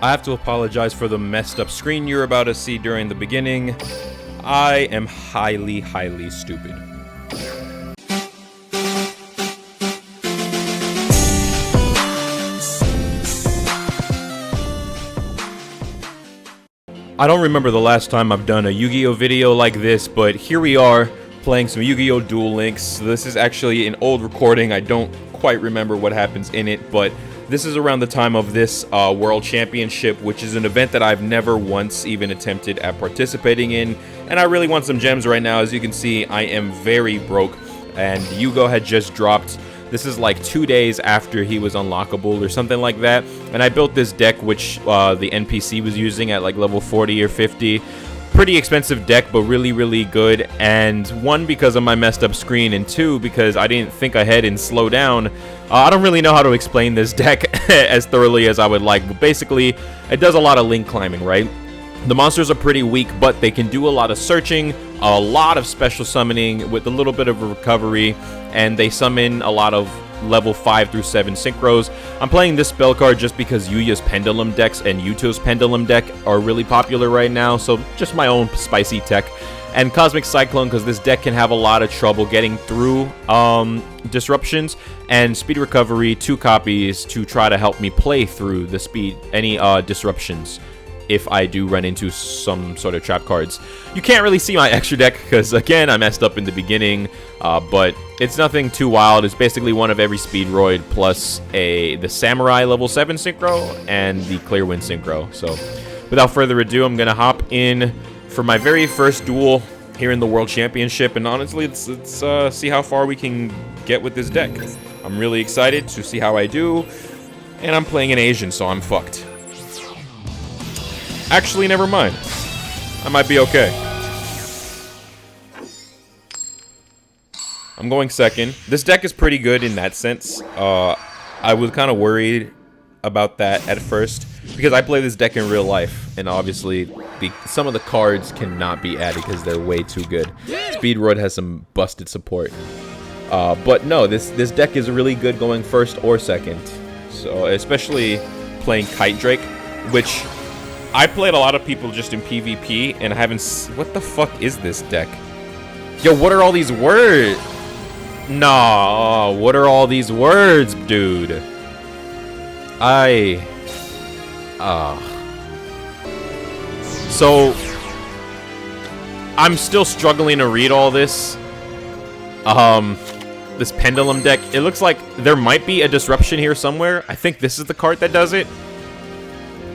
I have to apologize for the messed up screen you're about to see during the beginning. I am highly, highly stupid. I don't remember the last time I've done a Yu-Gi-Oh video like this, but here we are playing some Yu-Gi-Oh! Duel Links. This is actually an old recording. I don't quite remember what happens in it, but this is around the time of this World Championship, which is an event that I've never once even attempted at participating in, and I really want some gems right now. As you can see, I am very broke, and Yugo had just dropped. This is like 2 days after he was unlockable or something like that, and I built this deck which the NPC was using at like level 40 or 50. Pretty expensive deck, but really, really good. And one, because of my messed up screen, and two, because I didn't think ahead and slow down. I don't really know how to explain this deck as thoroughly as I would like, but basically, it does a lot of link climbing, right? The monsters are pretty weak, but they can do a lot of searching, a lot of special summoning with a little bit of a recovery, and they summon a lot of level 5 through 7 synchros. I'm playing this spell card just because Yuya's Pendulum decks and Yuto's Pendulum deck are really popular right now, so just my own spicy tech. And Cosmic Cyclone, because this deck can have a lot of trouble getting through disruptions, and Speed Recovery, 2 copies to try to help me play through the any disruptions if I do run into some sort of trap cards. You can't really see my extra deck because, again, I messed up in the beginning, but it's nothing too wild. It's basically one of every Speedroid plus the Samurai level 7 synchro and the Clearwind synchro. So without further ado, I'm going to hop in for my very first duel here in the World Championship, and honestly, let's see how far we can get with this deck. I'm really excited to see how I do, and I'm playing an Asian, so I'm fucked. Actually, never mind. I might be okay. I'm going second. This deck is pretty good in that sense. I was kind of worried about that at first because I play this deck in real life, and obviously some of the cards cannot be added because they're way too good. Speedroid has some busted support. But no, this deck is really good going first or second. So especially playing Kite Drake, which I played a lot of people just in PvP, and I haven't... What the fuck is this deck? Yo, what are all these words? Nah, what are all these words, dude? So, I'm still struggling to read all this. This Pendulum deck. It looks like there might be a disruption here somewhere. I think this is the card that does it.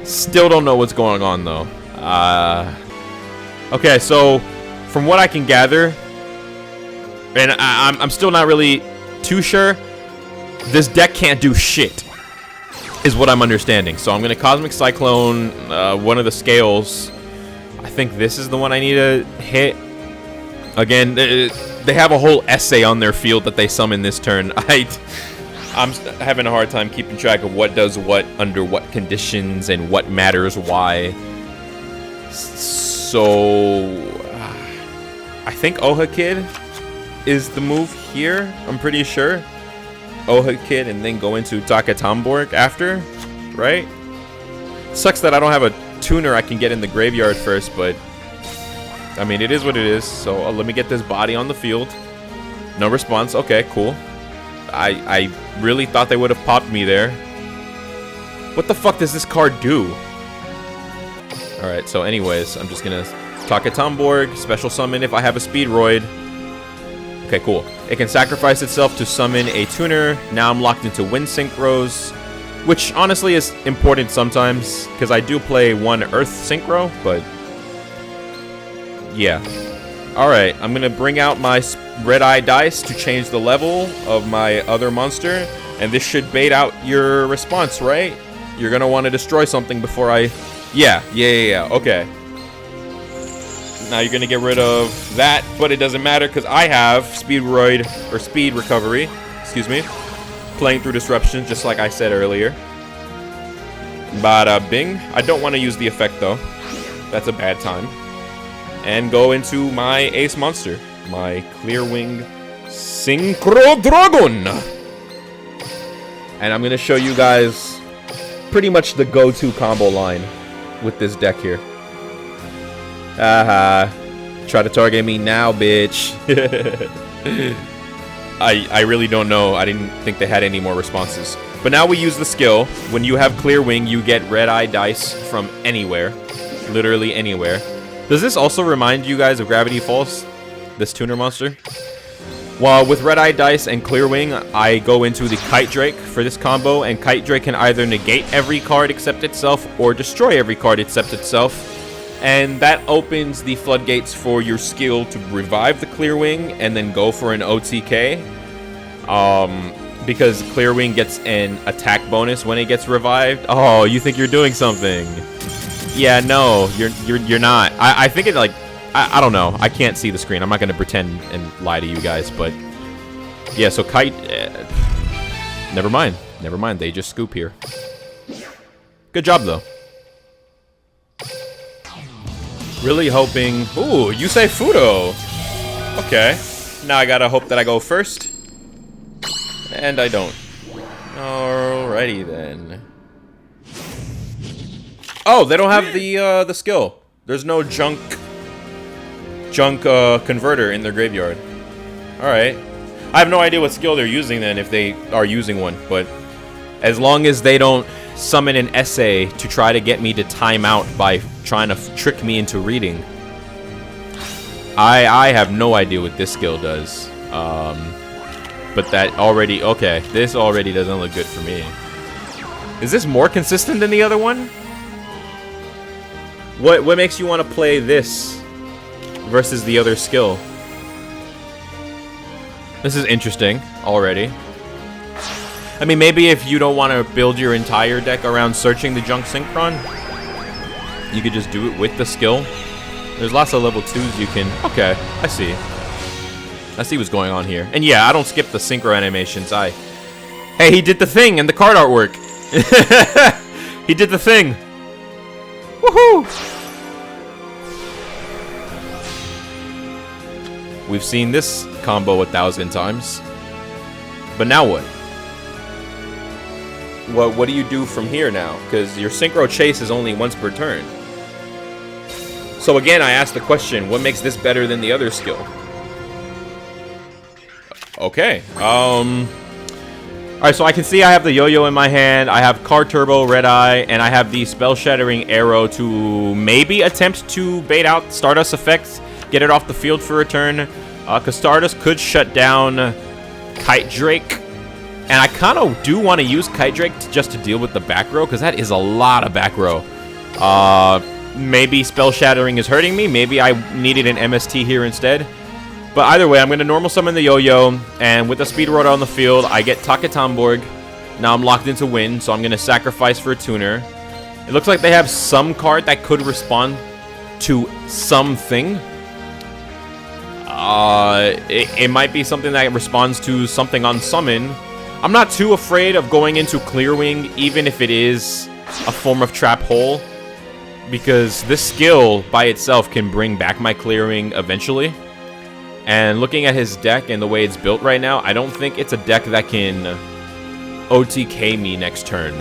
Still don't know what's going on, though. Okay, so from what I can gather, and I'm still not really too sure, this deck can't do shit, is what I'm understanding. So I'm going to Cosmic Cyclone one of the scales. I think this is the one I need to hit. Again, they have a whole essay on their field that they summon this turn. I'm having a hard time keeping track of what does what, under what conditions, and what matters why. So, I think Oha Kid is the move here. I'm pretty sure. Oha Kid and then go into Takatamborg after, right? Sucks that I don't have a tuner I can get in the graveyard first, but I mean, it is what it is. So let me get this body on the field. No response. Okay, cool. I really thought they would have popped me there. What the fuck does this card do? Alright, so anyways, I'm just gonna Takatamborg, special summon if I have a Speedroid. Okay, cool. It can sacrifice itself to summon a tuner. Now I'm locked into Wind Synchros, which honestly is important sometimes, because I do play one Earth Synchro, but yeah. Alright, I'm gonna bring out my Red Eye dice to change the level of my other monster, and this should bait out your response, right? You're gonna want to destroy something before I... Yeah, okay. Now you're gonna get rid of that, but it doesn't matter because I have Speedroid, or Speed Recovery, excuse me, playing through disruptions just like I said earlier. Bada bing. I don't want to use the effect though. That's a bad time. And go into my ace monster, my Clearwing Synchro Dragon. And I'm gonna show you guys pretty much the go-to combo line with this deck here. Haha. Try to target me now, bitch. I really don't know. I didn't think they had any more responses. But now we use the skill. When you have Clear Wing, you get Red Eye dice from anywhere. Literally anywhere. Does this also remind you guys of Gravity Falls? This tuner monster? Well, with Red Eye dice and Clear Wing, I go into the Kite Drake for this combo, and Kite Drake can either negate every card except itself or destroy every card except itself. And that opens the floodgates for your skill to revive the Clear Wing and then go for an OTK. Because Clear Wing gets an attack bonus when it gets revived. Oh, you think you're doing something? Yeah, no, you're not. I think it like I don't know. I can't see the screen. I'm not gonna pretend and lie to you guys, but yeah. So Kite. Never mind. Never mind. They just scoop here. Good job though. Really hoping... Ooh, you say Fudo. Okay. Now I gotta hope that I go first. And I don't. Alrighty then. Oh, they don't have the skill. There's no junk converter in their graveyard. Alright. I have no idea what skill they're using then, if they are using one. But as long as they don't summon an essay to try to get me to time out by trying to trick me into reading. I have no idea what this skill does. But that already... Okay, this already doesn't look good for me. Is this more consistent than the other one? What makes you want to play this versus the other skill? This is interesting already. I mean, maybe if you don't want to build your entire deck around searching the junk synchron, you could just do it with the skill. There's lots of level 2s you can... Okay, I see. I see what's going on here. And yeah, I don't skip the synchro animations. Hey, he did the thing in the card artwork. He did the thing. Woohoo! We've seen this combo 1,000 times. But now what? What do you do from here now? Because your synchro chase is only once per turn. So again, I asked the question, what makes this better than the other skill? Okay. Alright, so I can see I have the yo-yo in my hand, I have Card Turbo, Red Eye, and I have the Spell Shattering Arrow to maybe attempt to bait out Stardust effects, get it off the field for a turn. Because Stardust could shut down Kite Drake. And I kind of do want to use Kite Drake just to deal with the back row, because that is a lot of back row. Maybe Spell Shattering is hurting me. Maybe I needed an MST here instead. But either way, I'm going to normal summon the Yo-Yo, and with the Speedroid on the field, I get Taketamborg. Now I'm locked into win, so I'm going to sacrifice for a tuner. It looks like they have some card that could respond to something. It might be something that responds to something on summon. I'm not too afraid of going into Clear Wing, even if it is a form of Trap Hole, because this skill by itself can bring back my Clear Wing eventually. And looking at his deck and the way it's built right now, I don't think it's a deck that can OTK me next turn.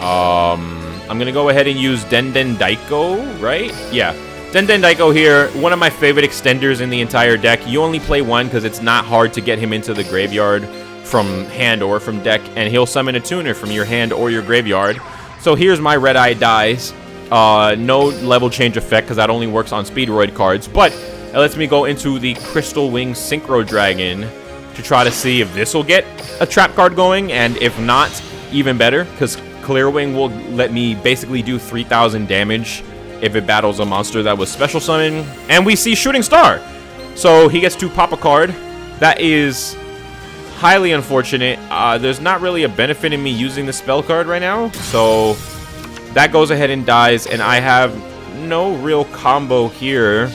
I'm going to go ahead and use Denden Daiko, right? Yeah. Denden Daiko here, one of my favorite extenders in the entire deck. You only play one because it's not hard to get him into the graveyard from hand or from deck, and he'll summon a tuner from your hand or your graveyard. So here's my Red Eye dies. No level change effect because that only works on Speedroid cards, but it lets me go into the Crystal Wing Synchro Dragon to try to see if this will get a trap card going, and if not, even better, because Clear Wing will let me basically do 3,000 damage if it battles a monster that was special summoned. And we see Shooting Star, so he gets to pop a card. That is highly unfortunate. There's not really a benefit in me using the spell card right now, so that goes ahead and dies, and I have no real combo here.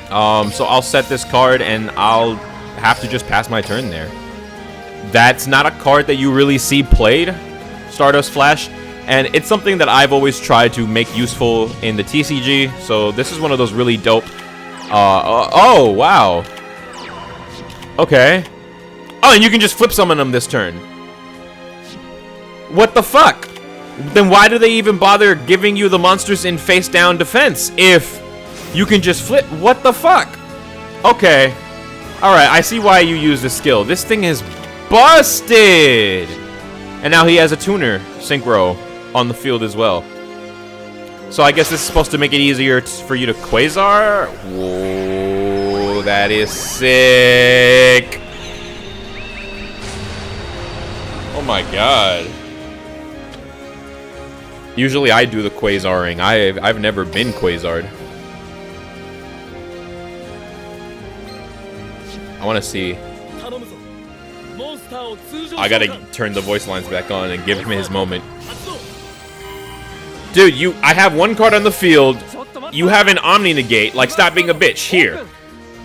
So I'll set this card, and I'll have to just pass my turn there. That's not a card that you really see played, Stardust Flash, and it's something that I've always tried to make useful in the TCG, so this is one of those really dope... oh, wow. Okay. Oh, and you can just flip summon them this turn. What the fuck? Then why do they even bother giving you the monsters in face-down defense if you can just flip? What the fuck? Okay. Alright, I see why you use this skill. This thing is busted! And now he has a tuner, Synchro, on the field as well. So I guess this is supposed to make it easier for you to Quasar? Whoa, that is sick! Oh my god. Usually I do the Quasaring. I've never been Quasar'd. I want to see. I gotta turn the voice lines back on and give him his moment. Dude, I have one card on the field. You have an Omni Negate. Like, stop being a bitch. Here.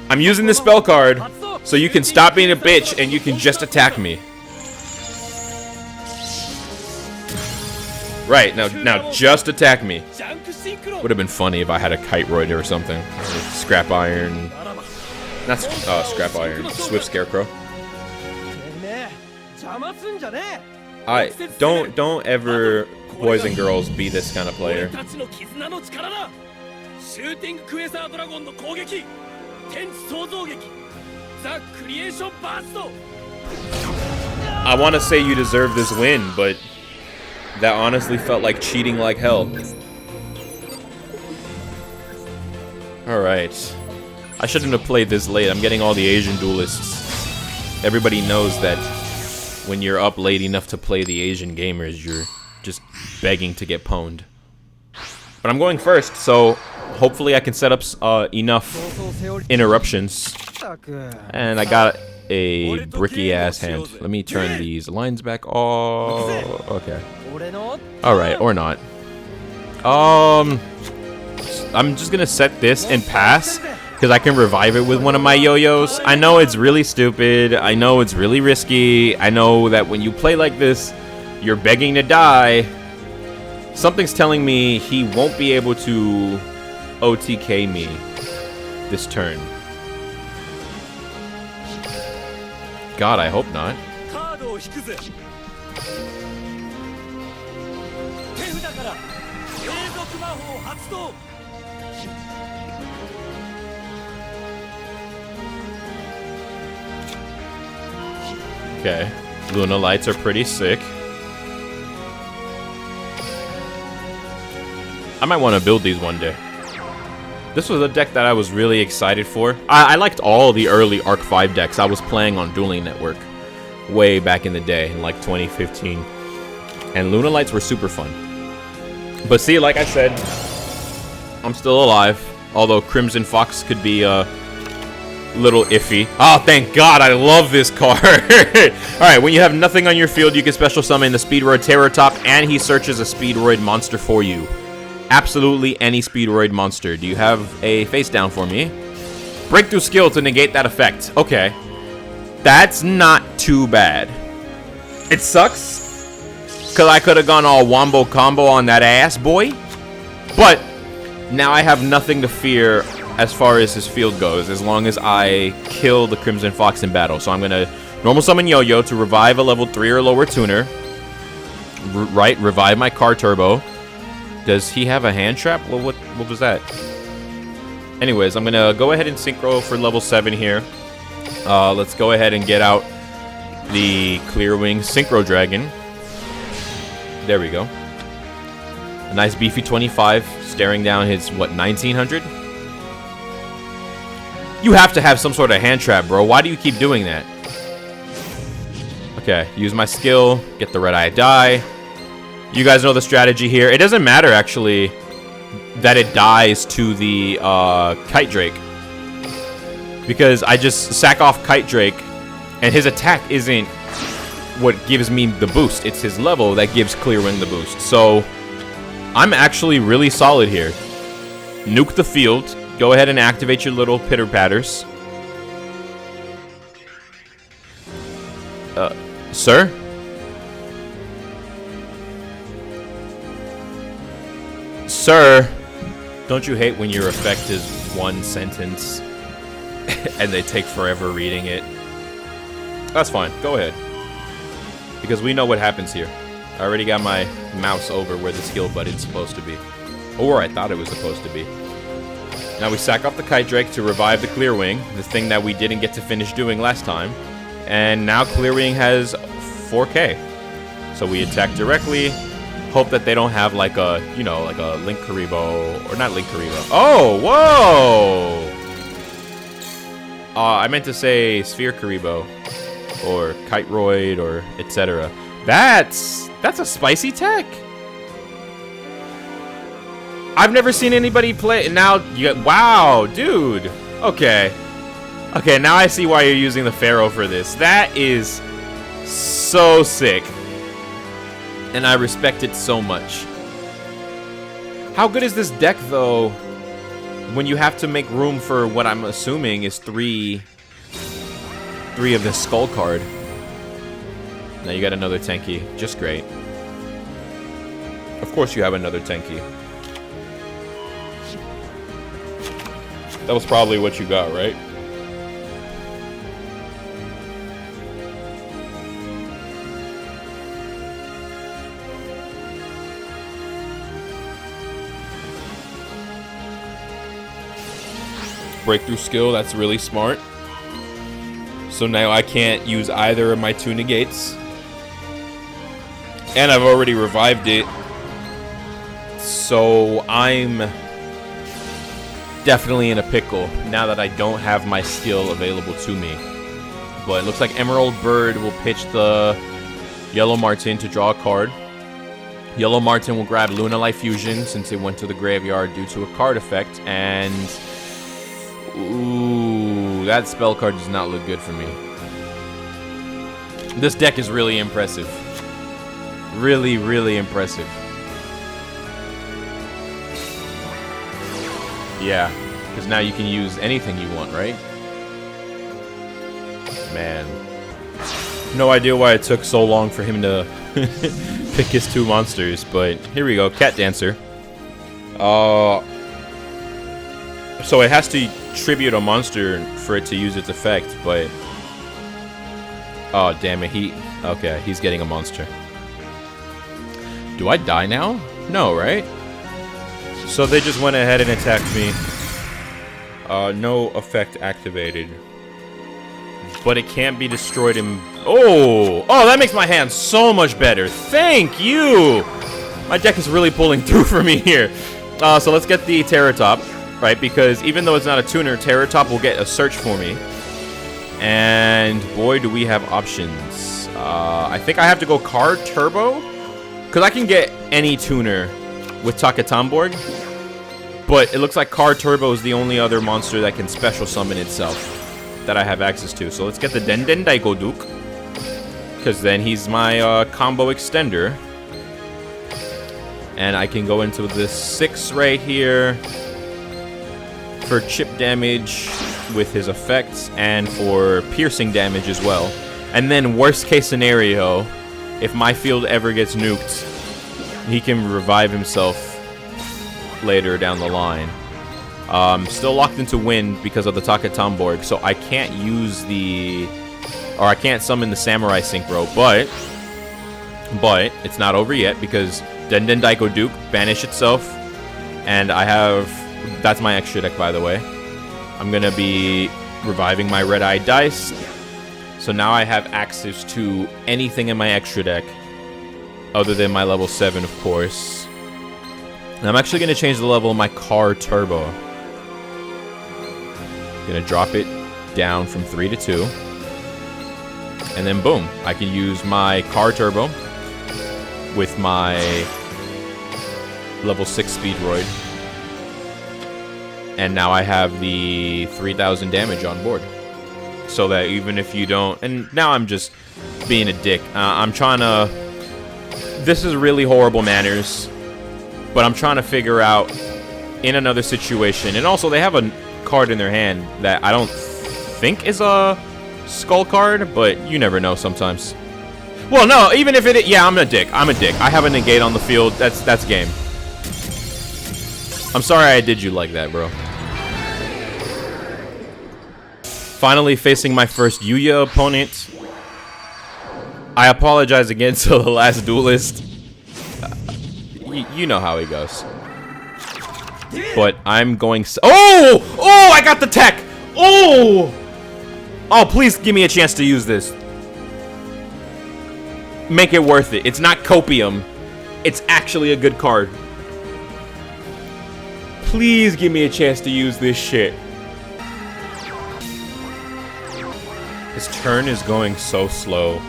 I'm using the spell card so you can stop being a bitch and you can just attack me. Right, now just attack me. Would have been funny if I had a Kiteroid or something. Scrap Iron. Not Scrap Iron. Swift Scarecrow. Don't ever, boys and girls, be this kind of player. I want to say you deserve this win, but that honestly felt like cheating like hell. Alright. I shouldn't have played this late. I'm getting all the Asian duelists. Everybody knows that when you're up late enough to play the Asian gamers, you're just begging to get pwned. But I'm going first, so hopefully I can set up enough interruptions. And I got a bricky ass hand. Let me turn these lines back. Oh, okay. Alright, or not. I'm just gonna set this and pass, because I can revive it with one of my yo-yos. I know it's really stupid. I know it's really risky. I know that when you play like this, you're begging to die. Something's telling me he won't be able to OTK me this turn. God, I hope not. Okay, Luna Lights are pretty sick. I might want to build these one day. This was a deck that I was really excited for. I liked all the early Arc 5 decks I was playing on Dueling Network way back in the day, in like 2015. And Luna Lights were super fun. But see, like I said, I'm still alive. Although Crimson Fox could be a little iffy. Oh, thank God, I love this card. Alright, when you have nothing on your field, you can special summon the Speedroid Terror Top, and he searches a Speedroid monster for you. Absolutely any Speedroid monster. Do you have a face down for me? Breakthrough skill to negate that effect. Okay. That's not too bad. It sucks, because I could have gone all wombo combo on that ass, boy. But now I have nothing to fear as far as his field goes, as long as I kill the Crimson Fox in battle. So I'm going to normal summon Yo-Yo to revive a level 3 or lower tuner. Revive my Car Turbo. Does he have a hand trap? Well, what was that? Anyways, I'm going to go ahead and synchro for level 7 here. Let's go ahead and get out the Clearwing Synchro Dragon. There we go. A nice beefy 25, staring down his, what, 1900? You have to have some sort of hand trap, bro. Why do you keep doing that? Okay, use my skill, get the red-eye die. You guys know the strategy here. It doesn't matter, actually, that it dies to the Kite Drake. Because I just sack off Kite Drake, and his attack isn't what gives me the boost. It's his level that gives Clearwing the boost. So I'm actually really solid here. Nuke the field. Go ahead and activate your little pitter-patters. Sir? Sir, don't you hate when your effect is one sentence and they take forever reading it? That's fine. Go ahead. Because we know what happens here. I already got my mouse over where the skill button's supposed to be. Or I thought it was supposed to be. Now we sack off the Kite Drake to revive the Clear Wing, the thing that we didn't get to finish doing last time. And now Clear Wing has 4K. So we attack directly, hope that they don't have like a, you know, like a Link Karibo, or not Link Karibo. Oh, whoa! I meant to say Sphere Karibo, or Kiteroid, or etc. That's a spicy tech. I've never seen anybody play. Now you got, wow, dude. Okay, now I see why you're using the Pharaoh for this. That is so sick, and I respect it so much. How good is this deck though, when you have to make room for what I'm assuming is three of the Skull card? Now you got another Tenki, just great. Of course you have another Tenki. That was probably what you got, right? Breakthrough skill, that's really smart. So now I can't use either of my 2 negates. And I've already revived it. So I'm definitely in a pickle now that I don't have my skill available to me. But it looks like Emerald Bird will pitch the Yellow Martin to draw a card. Yellow Martin will grab Lunalight Fusion since it went to the graveyard due to a card effect. And ooh, that spell card does not look good for me. This deck is really impressive. Really, really impressive. Yeah, because now you can use anything you want, right? Man. No idea why it took so long for him to pick his 2 monsters, but here we go, Cat Dancer. So it has to tribute a monster for it to use its effect, but oh damn it, okay, he's getting a monster. Do I die now? No, right? So they just went ahead and attacked me. No effect activated. But it can't be destroyed in... Oh, that makes my hand so much better. Thank you! My deck is really pulling through for me here. So let's get the Terratop, right? Because even though it's not a tuner, Terratop will get a search for me. And boy, do we have options. I think I have to go Card Turbo. Because I can get any tuner with Takatamborg. But it looks like Card Turbo is the only other monster that can special summon itself that I have access to. So let's get the Denden Daikoduke, because then he's my combo extender. And I can go into this 6 right here for chip damage with his effects and for piercing damage as well. And then worst case scenario, if my field ever gets nuked, he can revive himself later down the line. Still locked into wind because of the Takatamborg, so I can't use I can't summon the Samurai Synchro, but it's not over yet because Denden Daikoduke banish itself, and that's my extra deck, by the way. I'm gonna be reviving my Red Eye Dice, so now I have access to anything in my extra deck other than my level 7, of course. And I'm actually going to change the level of my Card Turbo. Going to drop it down from 3 to 2. And then boom, I can use my Card Turbo with my level 6 Speedroid. And now I have the 3000 damage on board. So that even if you don't... And now I'm just being a dick. I'm trying to... This is really horrible manners. But I'm trying to figure out in another situation. And also, they have a card in their hand that I don't think is a Skull card, but you never know sometimes. Well, no, even if it... Yeah, I'm a dick. I have a negate on the field. That's game. I'm sorry I did you like that, bro. Finally facing my first Yuya opponent. I apologize again to the last duelist. you know how he goes. But I'm going... Oh! Oh, I got the tech! Oh! Oh, please give me a chance to use this. Make it worth it. It's not copium. It's actually a good card. Please give me a chance to use this shit. His turn is going so slow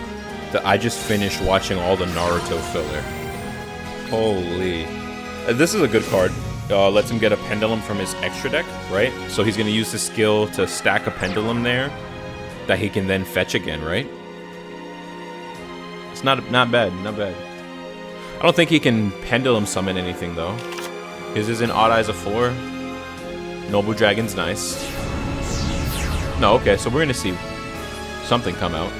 that I just finished watching all the Naruto filler. Holy. This is a good card. Lets him get a pendulum from his extra deck, right? So he's going to use his skill to stack a pendulum there that he can then fetch again, right? It's not bad, not bad. I don't think he can pendulum summon anything, though. His is an Odd Eyes of 4. Noble Dragon's nice. No, okay, so we're going to see something come out.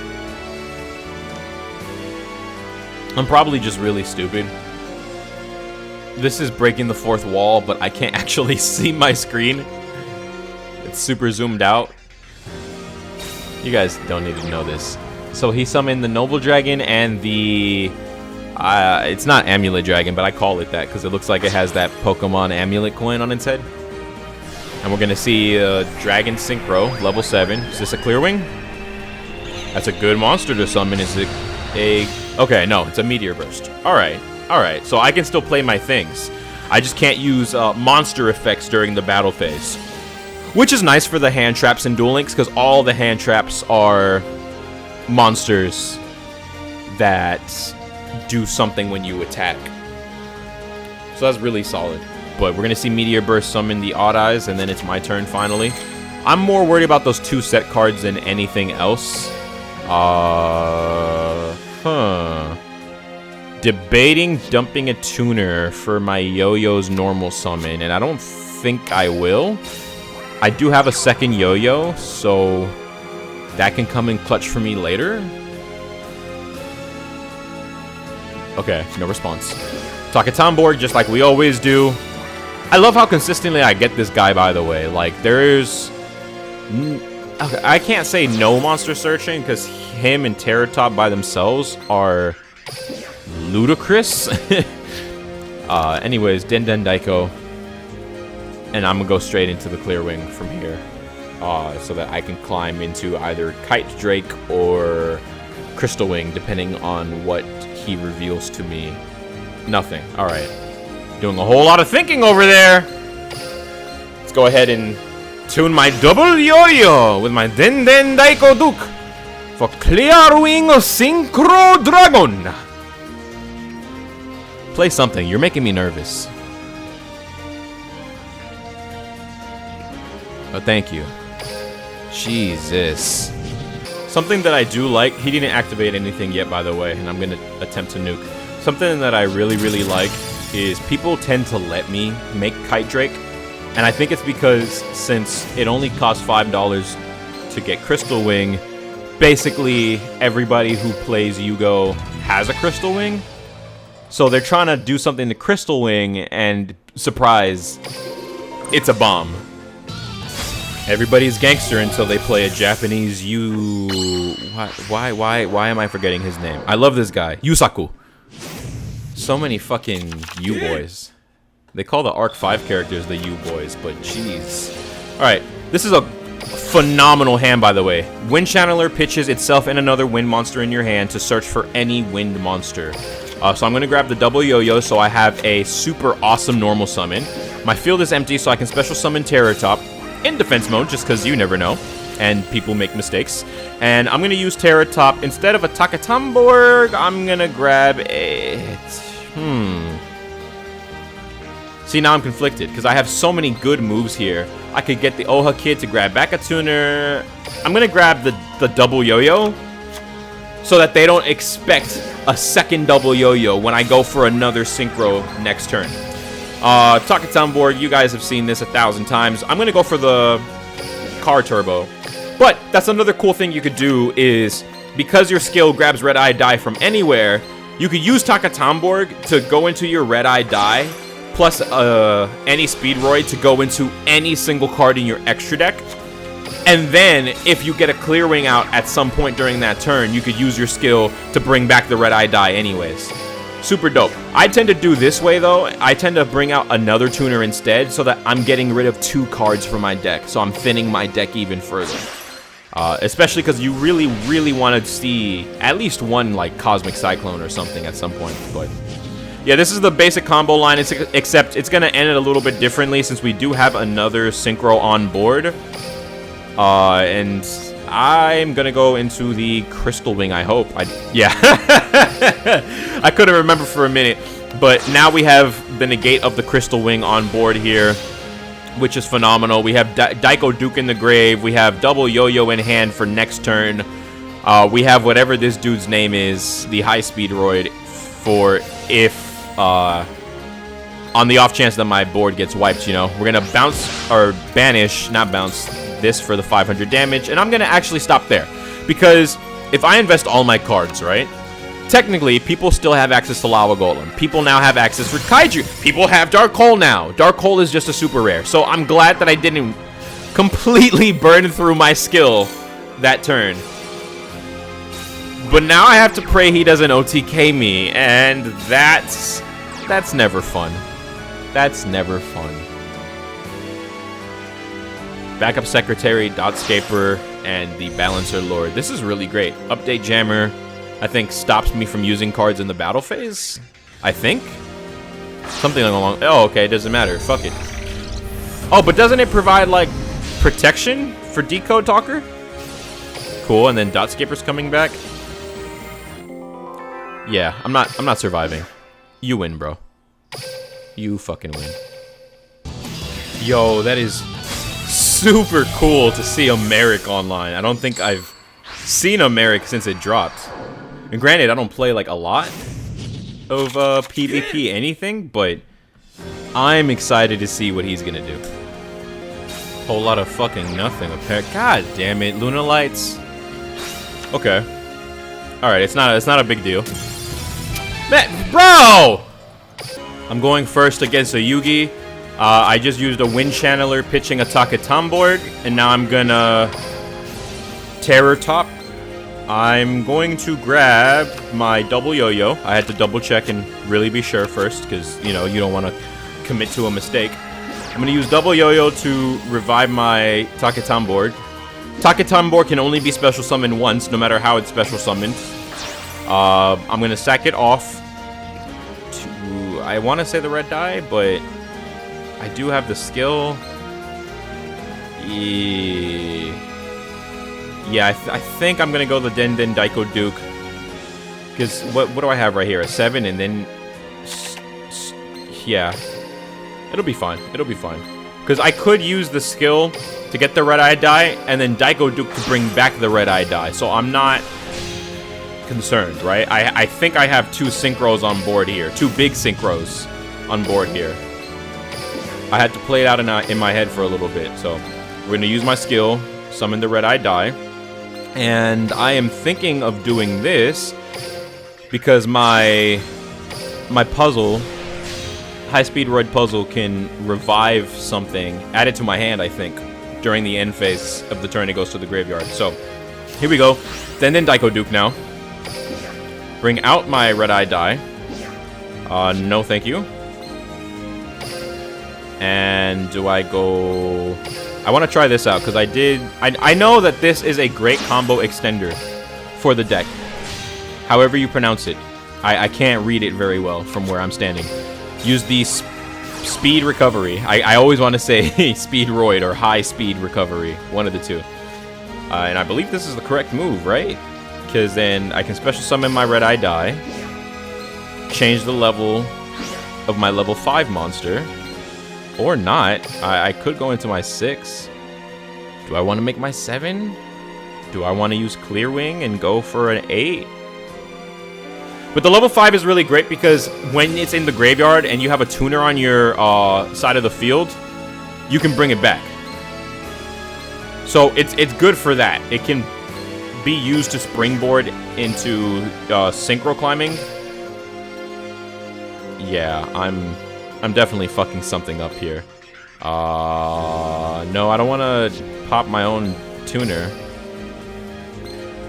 I'm probably just really stupid. This is breaking the fourth wall, but I can't actually see my screen. It's super zoomed out. You guys don't need to know this. So he summoned the Noble Dragon and the... it's not Amulet Dragon, but I call it that because it looks like it has that Pokemon Amulet coin on its head. And we're going to see Dragon Synchro, level 7. Is this a Clear Wing? That's a good monster to summon. Is it a... Okay, no, it's a Meteor Burst. Alright, alright. So I can still play my things. I just can't use monster effects during the battle phase. Which is nice for the hand traps in Duel Links, because all the hand traps are monsters that do something when you attack. So that's really solid. But we're going to see Meteor Burst summon the Odd Eyes, and then it's my turn finally. I'm more worried about those 2 set cards than anything else. Debating dumping a tuner for my Yo-Yo's normal summon, and I don't think I will. I do have a second Yo-Yo, so that can come in clutch for me later. Okay, no response. Takatamborg, just like we always do. I love how consistently I get this guy, by the way. Like, there's... Okay, I can't say no monster searching, because him and Terratop by themselves are ludicrous. Anyways, Den Daiko. And I'm going to go straight into the Clear Wing from here. So that I can climb into either Kite Drake or Crystal Wing, depending on what he reveals to me. Nothing. Alright. Doing a whole lot of thinking over there. Let's go ahead and tune my double Yo-Yo with my Den Daiko Duke for Clear Wing Synchro Dragon. Play something. You're making me nervous. Oh, thank you. Jesus. Something that I do like, he didn't activate anything yet, by the way, and I'm going to attempt to nuke. Something that I really, really like is people tend to let me make Kite Drake, and I think it's because since it only costs $5 to get Crystal Wing, basically everybody who plays Yu-Gi-Oh! Has a Crystal Wing. So they're trying to do something to Crystal Wing, and surprise, it's a bomb. Everybody's gangster until they play a Japanese Why am I forgetting his name? I love this guy. Yusaku. So many fucking U-boys. They call the Arc 5 characters the U-boys, but jeez. Alright, this is a phenomenal hand, by the way. Wind Channeler pitches itself and another wind monster in your hand to search for any wind monster. So I'm going to grab the double Yo-Yo so I have a super awesome normal summon. My field is empty so I can special summon Terratop in defense mode, just because you never know, and people make mistakes. And I'm going to use Terratop. Instead of a Takatamborg, I'm going to grab a... See, now I'm conflicted, because I have so many good moves here. I could get the Oha Kid to grab back a tuner. I'm going to grab the double Yo-Yo, so that they don't expect a second double Yo-Yo when I go for another Synchro next turn. Takatamborg, you guys have seen this 1,000 times. I'm going to go for the Car Turbo. But that's another cool thing you could do is, because your skill grabs Red Eye Die from anywhere, you could use Takatamborg to go into your Red Eye Die, plus any Speedroid to go into any single card in your extra deck. And then, if you get a Clear Wing out at some point during that turn, you could use your skill to bring back the Red Eye Die anyways. Super dope. I tend to do this way, though. I tend to bring out another tuner instead so that I'm getting rid of 2 cards from my deck. So I'm thinning my deck even further. Especially because you really, really want to see at least one, like, Cosmic Cyclone or something at some point. But yeah, this is the basic combo line, except it's going to end it a little bit differently since we do have another Synchro on board. And I'm going to go into the Crystal Wing, I hope. Yeah. I couldn't remember for a minute. But now we have the negate of the Crystal Wing on board here, which is phenomenal. We have Daiko Duke in the grave. We have double Yo-Yo in hand for next turn. We have whatever this dude's name is, the High Speedroid, for if, on the off chance that my board gets wiped, you know. We're going to bounce, or banish, not bounce, this for the 500 damage. And I'm going to actually stop there. Because if I invest all my cards, right? Technically, people still have access to Lava Golem. People now have access for Kaiju. People have Dark Hole now. Dark Hole is just a super rare. So I'm glad that I didn't completely burn through my skill that turn. But now I have to pray he doesn't OTK me. And that's never fun. That's never fun. Backup Secretary, Dotscaper, and the Balancer Lord. This is really great. Update Jammer, I think, stops me from using cards in the battle phase. I think? Something along... Oh, okay, it doesn't matter. Fuck it. Oh, but doesn't it provide, like, protection for Decode Talker? Cool, and then Dotscaper's coming back. Yeah, I'm not surviving. You win, bro. You fucking win. Yo, that is super cool to see a Merrick online. I don't think I've seen a Merrick since it dropped. And granted, I don't play, like, a lot of PvP anything, but I'm excited to see what he's gonna do. Whole lot of fucking nothing. God damn it, Luna Lights. Okay. Alright, it's not a big deal. Man, bro! I'm going first against a Yugi. I just used a Wind Channeler pitching a Taketan board, and now I'm gonna Terror Top. I'm going to grab my double Yo-Yo. I had to double check and really be sure first, because, you know, you don't want to commit to a mistake. I'm going to use double Yo-Yo to revive my Taketan board. Taketan board can only be special summoned once, no matter how it's special summoned. I'm going to sack it off to, I want to say the red die, but I do have the skill. Yeah, I think I'm going to go the Den Daiko Duke. Because what do I have right here? A 7 and then... Yeah. It'll be fine. It'll be fine. Because I could use the skill to get the red eye die and then Daiko Duke to bring back the red eye die. So I'm not concerned, right? I think I have 2 synchros on board here. 2 big synchros on board here. I had to play it out in my head for a little bit. So we're going to use my skill, summon the red eye die. And I am thinking of doing this because my puzzle, High Speedroid puzzle, can revive something, add it to my hand, I think, during the end phase of the turn it goes to the graveyard. So, here we go. Den Daiko Duke now. Bring out my red eye die. No thank you. And do I go... I want to try this out because I know that this is a great combo extender for the deck. However you pronounce it. I can't read it very well from where I'm standing. Use the speed recovery. I always want to say Speedroid or high speed recovery. One of the two. And I believe this is the correct move, right? Because then I can special summon my red eye die. Change the level of my level 5 monster. Or not. I could go into my 6. Do I want to make my 7? Do I want to use Clear Wing and go for an 8? But the level 5 is really great because when it's in the graveyard and you have a tuner on your side of the field, you can bring it back. So it's good for that. It can be used to springboard into synchro climbing. Yeah, I'm definitely fucking something up here. No, I don't want to pop my own tuner.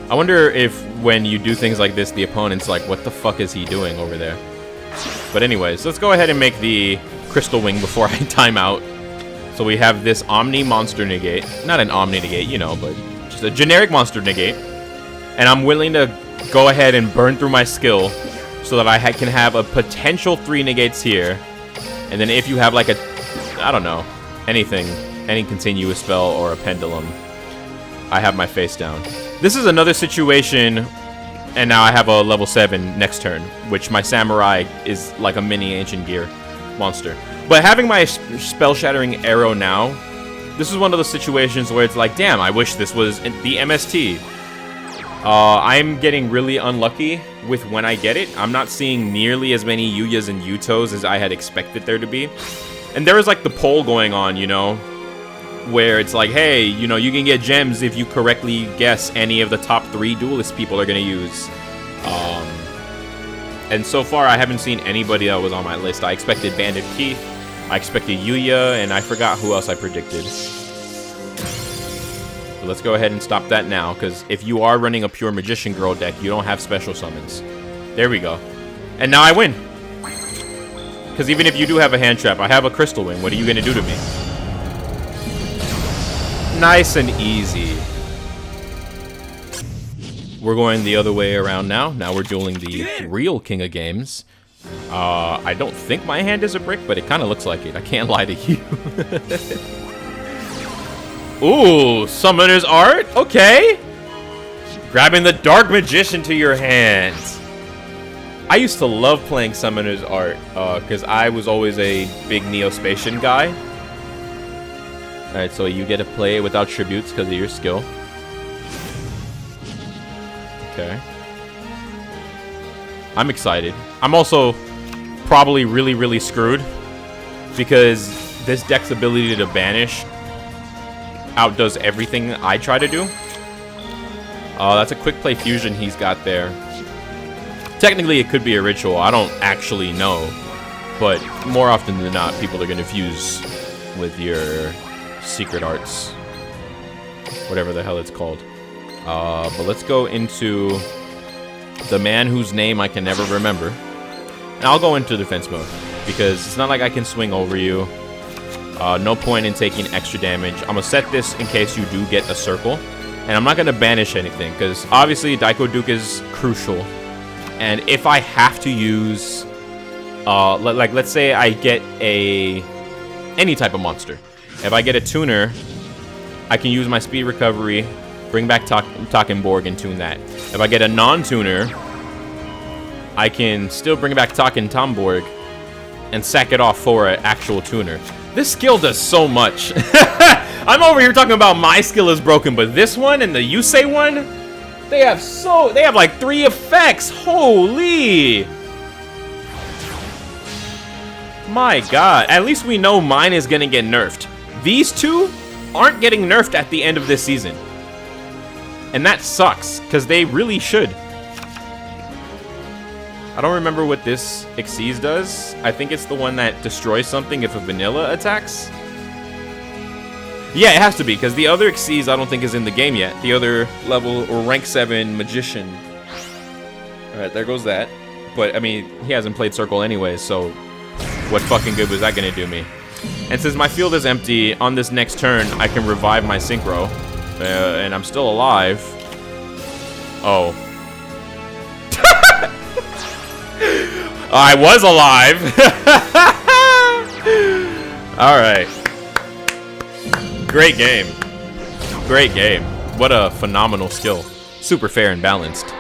I wonder if when you do things like this, the opponent's like, what the fuck is he doing over there? But anyways, let's go ahead and make the Crystal Wing before I time out. So we have this Omni Monster Negate. Not an Omni Negate, you know, but just a generic Monster Negate. And I'm willing to go ahead and burn through my skill so that I can have a potential 3 negates here. And then if you have like a, I don't know, anything, any continuous spell or a pendulum, I have my face down. This is another situation, and now I have a level 7 next turn, which my Samurai is like a mini Ancient Gear monster. But having my Spell Shattering Arrow now, this is one of those situations where it's like, damn, I wish this was the MST. I'm getting really unlucky with when I get it. I'm not seeing nearly as many Yuyas and Yutos as I had expected there to be. And there is like the poll going on, you know, where it's like, hey, you know, you can get gems if you correctly guess any of the top 3 duelist people are going to use. And so far, I haven't seen anybody that was on my list. I expected Bandit Keith, I expected Yuya, and I forgot who else I predicted. So let's go ahead and stop that now, because if you are running a pure Magician Girl deck, you don't have special summons. There we go. And now I win. Because even if you do have a hand trap, I have a Crystal Wing. What are you going to do to me? Nice and easy. We're going the other way around now. Now we're dueling the real King of Games. I don't think my hand is a brick, but it kind of looks like it. I can't lie to you. Ooh, Summoner's Art? Okay. Grabbing the Dark Magician to your hands. I used to love playing Summoner's Art because I was always a big Neospatian guy. Alright, so you get to play it without tributes because of your skill. Okay. I'm excited. I'm also probably really, really screwed because this deck's ability to banish outdoes everything I try to do. That's a quick play fusion he's got there. Technically, it could be a ritual. I don't actually know. But more often than not, people are going to fuse with your secret arts. Whatever the hell it's called. But let's go into the man whose name I can never remember. And I'll go into defense mode. Because it's not like I can swing over you. No point in taking extra damage. I'm going to set this in case you do get a circle. And I'm not going to banish anything. Because obviously Daiko Duke is crucial. And if I have to use... let's say I get any type of monster. If I get a tuner, I can use my speed recovery, bring back Takenborg and tune that. If I get a non-tuner, I can still bring back Takentomborg and sack it off for an actual tuner. This skill does so much. I'm over here talking about my skill is broken, but this one and the Yusei one, they have like 3 effects. Holy! My god. At least we know mine is gonna get nerfed. These 2 aren't getting nerfed at the end of this season. And that sucks, because they really should. I don't remember what this Xyz does. I think it's the one that destroys something if a vanilla attacks. Yeah, it has to be, because the other Xyz I don't think is in the game yet. The other level or rank 7 magician. Alright, there goes that. But, I mean, he hasn't played Circle anyways, so what fucking good was that going to do me? And since my field is empty, on this next turn, I can revive my Synchro. And I'm still alive. Oh. I was alive! Alright. Great game. Great game. What a phenomenal skill. Super fair and balanced.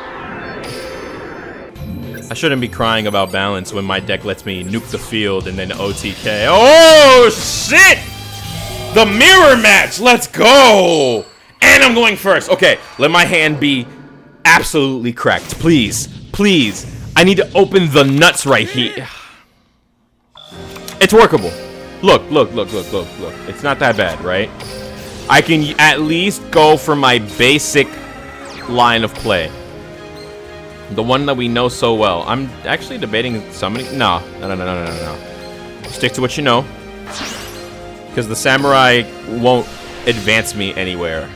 I shouldn't be crying about balance when my deck lets me nuke the field and then OTK. Oh, shit! The mirror match! Let's go! And I'm going first. Okay, let my hand be absolutely cracked. Please. Please. I need to open the nuts right here. It's workable. Look. It's not that bad, right? I can at least go for my basic line of play. The one that we know so well. I'm actually debating summoning. No. Stick to what you know. Because the Samurai won't advance me anywhere.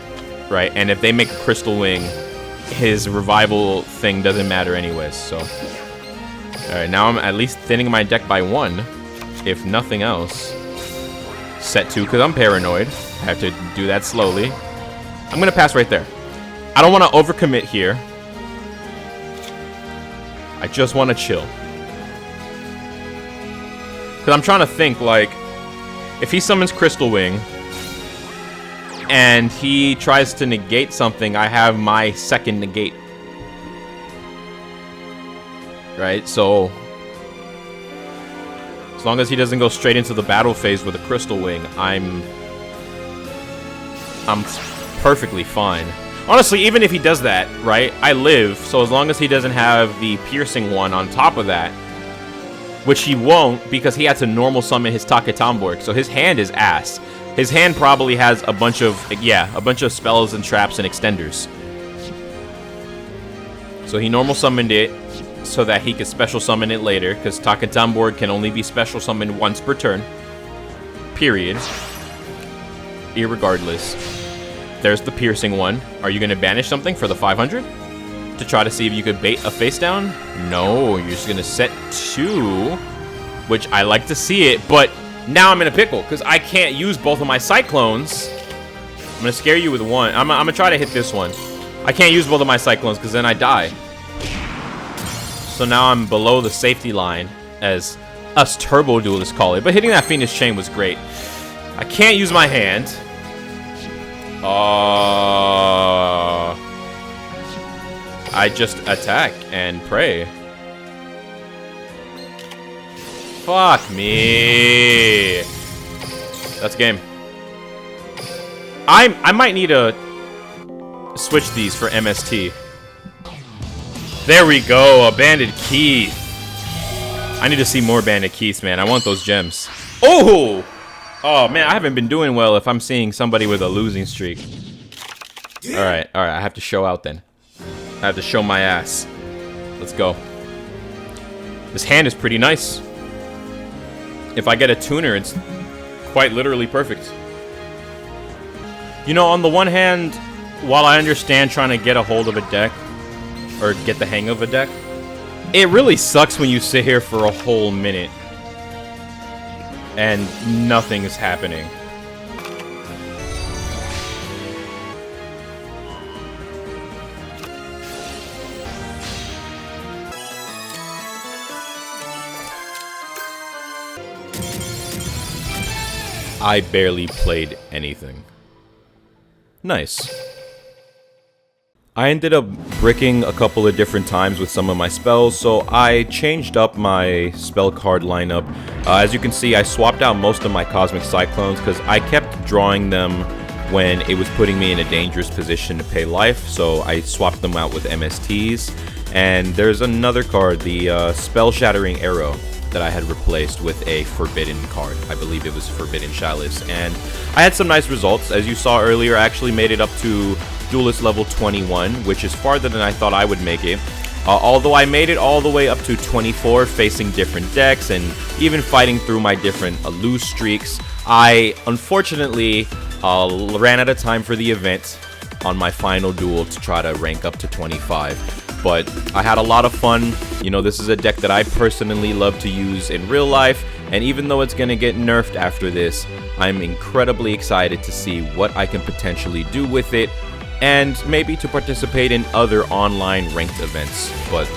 Right? And if they make a Crystal Wing, his revival thing doesn't matter anyways, so. Alright, now I'm at least thinning my deck by 1, if nothing else. Set 2, because I'm paranoid. I have to do that slowly. I'm going to pass right there. I don't want to overcommit here. I just want to chill. Because I'm trying to think, like, if he summons Crystal Wing, and he tries to negate something, I have my second negate. Right? So, as long as he doesn't go straight into the battle phase with a Crystal Wing, I'm perfectly fine. Honestly, even if he does that, right, I live, so as long as he doesn't have the piercing one on top of that, which he won't because he had to normal summon his Taketamborg, so his hand is ass. His hand probably has a bunch of spells and traps and extenders. So he normal summoned it so that he could special summon it later, because Taketamborg can only be special summoned once per turn. Period. Irregardless. There's the piercing one. Are you going to banish something for the 500? To try to see if you could bait a face down? No, you're just going to set 2, which I like to see it, but now I'm in a pickle, because I can't use both of my Cyclones. I'm going to scare you with one. I'm going to try to hit this one. I can't use both of my Cyclones, because then I die. So now I'm below the safety line, as us turbo duelists call it. But hitting that Phoenix Chain was great. I can't use my hand. I just attack and pray. Fuck me. That's game. I might need to switch these for MST. There we go, a Bandit Keith. I need to see more Bandit Keiths, man. I want those gems. Oh! Oh, man, I haven't been doing well if I'm seeing somebody with a losing streak. Alright, I have to show out then. I have to show my ass. Let's go. This hand is pretty nice. If I get a tuner, it's quite literally perfect. You know, on the one hand, while I understand trying to get a hold of a deck, or get the hang of a deck, it really sucks when you sit here for a whole minute and nothing is happening. I barely played anything. Nice. I ended up bricking a couple of different times with some of my spells, so I changed up my spell card lineup. As you can see, I swapped out most of my Cosmic Cyclones because I kept drawing them when it was putting me in a dangerous position to pay life, so I swapped them out with MSTs. And there's another card, the Spell Shattering Arrow, that I had replaced with a Forbidden card. I believe it was Forbidden Chalice, and I had some nice results. As you saw earlier, I actually made it up to Duelist level 21, which is farther than I thought I would make it. Although I made it all the way up to 24, facing different decks and even fighting through my different lose streaks, I unfortunately ran out of time for the event on my final duel to try to rank up to 25. But I had a lot of fun. You know, this is a deck that I personally love to use in real life, and even though it's going to get nerfed after this, I'm incredibly excited to see what I can potentially do with it, and maybe to participate in other online ranked events. But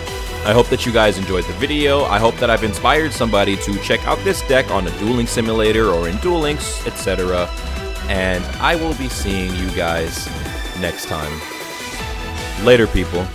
I hope that you guys enjoyed the video. I hope that I've inspired somebody to check out this deck on a dueling simulator or in Duel Links, etc. And I will be seeing you guys next time. Later, people.